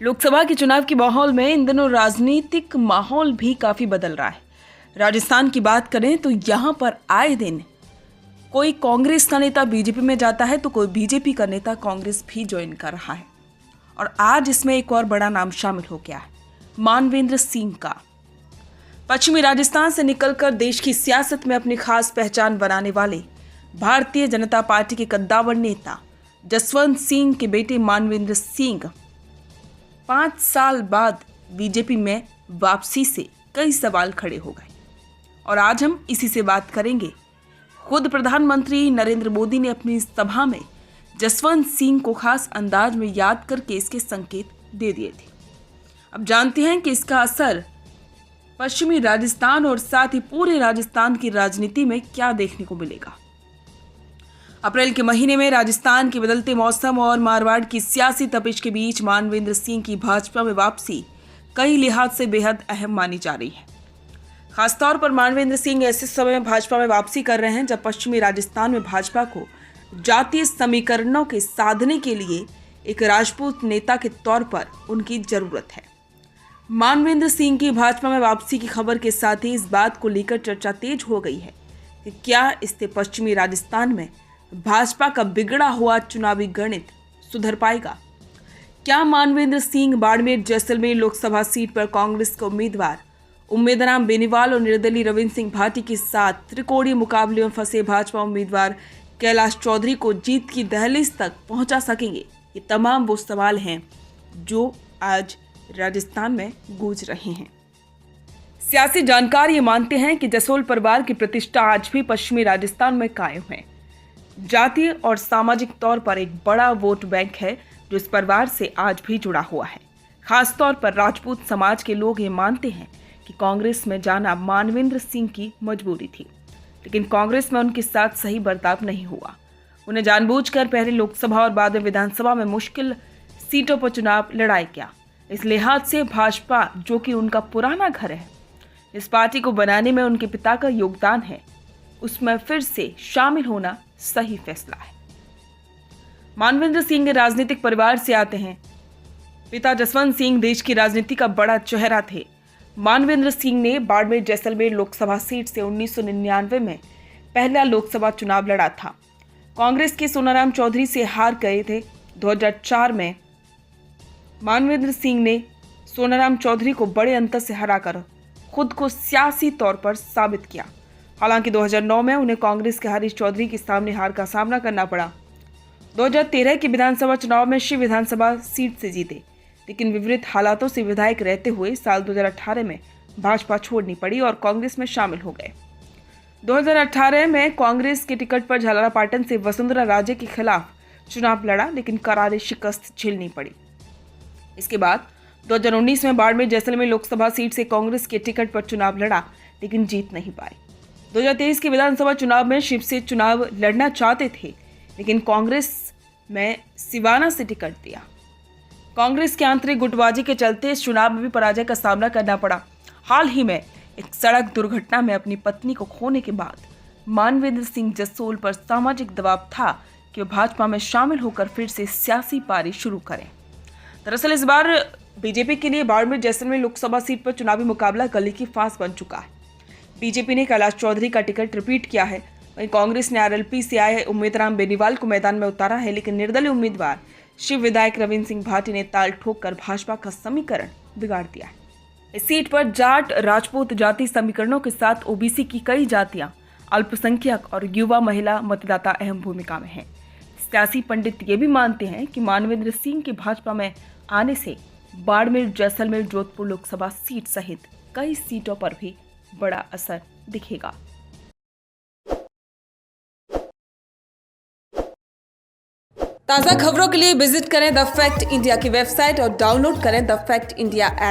लोकसभा के चुनाव के माहौल में इन दिनों राजनीतिक माहौल भी काफी बदल रहा है। राजस्थान की बात करें तो यहाँ पर आए दिन कोई कांग्रेस का नेता बीजेपी में जाता है तो कोई बीजेपी का नेता कांग्रेस भी ज्वाइन कर रहा है। और आज इसमें एक और बड़ा नाम शामिल हो गया है, मानवेंद्र सिंह का। पश्चिमी राजस्थान से निकलकर देश की सियासत में अपनी खास पहचान बनाने वाले भारतीय जनता पार्टी के कद्दावर नेता जसवंत सिंह के बेटे मानवेंद्र सिंह 5 साल बाद बीजेपी में वापसी से कई सवाल खड़े हो गए और आज हम इसी से बात करेंगे। खुद प्रधानमंत्री नरेंद्र मोदी ने अपनी सभा में जसवंत सिंह को खास अंदाज में याद करके इसके संकेत दे दिए थे। अब जानते हैं कि इसका असर पश्चिमी राजस्थान और साथ ही पूरे राजस्थान की राजनीति में क्या देखने को मिलेगा। अप्रैल के महीने में राजस्थान के बदलते मौसम और मारवाड़ की सियासी तपिश के बीच मानवेंद्र सिंह की भाजपा में वापसी कई लिहाज से बेहद अहम मानी जा रही है। खासतौर पर मानवेंद्र सिंह ऐसे समय में भाजपा में वापसी कर रहे हैं जब पश्चिमी राजस्थान में भाजपा को जातीय समीकरणों के साधने के लिए एक राजपूत नेता के तौर पर उनकी जरूरत है। मानवेंद्र सिंह की भाजपा में वापसी की खबर के साथ ही इस बात को लेकर चर्चा तेज हो गई है कि क्या इससे पश्चिमी राजस्थान में भाजपा का बिगड़ा हुआ चुनावी गणित सुधर पाएगा। क्या मानवेंद्र सिंह बाड़मेर जैसलमेर लोकसभा सीट पर कांग्रेस के उम्मीदवार उम्मेदराम बेनीवाल और निर्दलीय रविंद्र सिंह भाटी के साथ त्रिकोणीय मुकाबले में फंसे भाजपा उम्मीदवार कैलाश चौधरी को जीत की दहलीज तक पहुंचा सकेंगे। ये तमाम वो सवाल हैं जो आज राजस्थान में गूंज रहे हैं। सियासी जानकार ये मानते हैं कि जसोल परिवार की प्रतिष्ठा आज भी पश्चिमी राजस्थान में कायम है। जातीय और सामाजिक तौर पर एक बड़ा वोट बैंक है जो इस परिवार से आज भी जुड़ा हुआ है। खासतौर पर राजपूत समाज के लोग ये मानते हैं कि कांग्रेस में जाना मानवेंद्र सिंह की मजबूरी थी, लेकिन कांग्रेस में उनके साथ सही बर्ताव नहीं हुआ। उन्हें जानबूझकर पहले लोकसभा और बाद में विधानसभा में मुश्किल सीटों पर चुनाव लड़ाया गया। इस लिहाज से भाजपा, जो कि उनका पुराना घर है, इस पार्टी को बनाने में उनके पिता का योगदान है, उसमें फिर से शामिल होना सही फैसला है। मानवेंद्र सिंह राजनीतिक परिवार से आते हैं। पिता जसवंत सिंह देश की राजनीति का बड़ा चेहरा थे। मानवेंद्र सिंह ने बाड़मेर जैसलमेर लोकसभा सीट से 1999 में पहला लोकसभा चुनाव लड़ा था। कांग्रेस के सोनाराम चौधरी से हार गए थे। 2004 में मानवेंद्र सिंह ने सोनाराम चौधरी को बड़े अंतर से हराकर खुद को सियासी तौर पर साबित किया। हालांकि 2009 में उन्हें कांग्रेस के हरीश चौधरी के सामने हार का सामना करना पड़ा। 2013 के विधानसभा चुनाव में शिव विधानसभा सीट से जीते, लेकिन विपरीत हालातों से विधायक रहते हुए साल 2018 में भाजपा छोड़नी पड़ी और कांग्रेस में शामिल हो गए। 2018 में कांग्रेस के टिकट पर झालरापाटन से वसुंधरा राजे के खिलाफ चुनाव लड़ा, लेकिन करारी शिकस्त झेलनी पड़ी। इसके बाद 2019 में बाड़मेर जैसलमेर लोकसभा सीट से कांग्रेस के टिकट पर चुनाव लड़ा, लेकिन जीत नहीं पाए। 2023 के विधानसभा चुनाव में शिव से चुनाव लड़ना चाहते थे, लेकिन कांग्रेस में सिवाना से टिकट दिया। कांग्रेस के आंतरिक गुटबाजी के चलते इस चुनाव में भी पराजय का सामना करना पड़ा। हाल ही में एक सड़क दुर्घटना में अपनी पत्नी को खोने के बाद मानवेंद्र सिंह जसोल पर सामाजिक दबाव था कि वे भाजपा में शामिल होकर फिर से सियासी पारी शुरू करें। दरअसल इस बार बीजेपी के लिए बाड़मेर जैसलमेर लोकसभा सीट पर चुनावी मुकाबला गले की फांस बन चुका है। बीजेपी ने कैलाश चौधरी का टिकट रिपीट किया है, वहीं कांग्रेस ने आरएलपी से आए उम्मीदवार बेनीवाल को मैदान में उतारा है, लेकिन निर्दलीय उम्मीदवार शिव विधायक रविंद्र सिंह भाटी ने ताल ठोककर भाजपा का समीकरण बिगाड़ दिया है। इस सीट पर जाट राजपूत जाति समीकरणों के साथ ओबीसी की कई जातियां, अल्पसंख्यक और युवा महिला मतदाता अहम भूमिका में हैं। सियासी पंडित ये भी मानते हैं कि मानवेंद्र सिंह के भाजपा में आने से बाड़मेर जैसलमेर जोधपुर लोकसभा सीट सहित कई सीटों पर भी बड़ा असर दिखेगा। ताज़ा खबरों के लिए विजिट करें द फैक्ट इंडिया की वेबसाइट और डाउनलोड करें द फैक्ट इंडिया ऐप।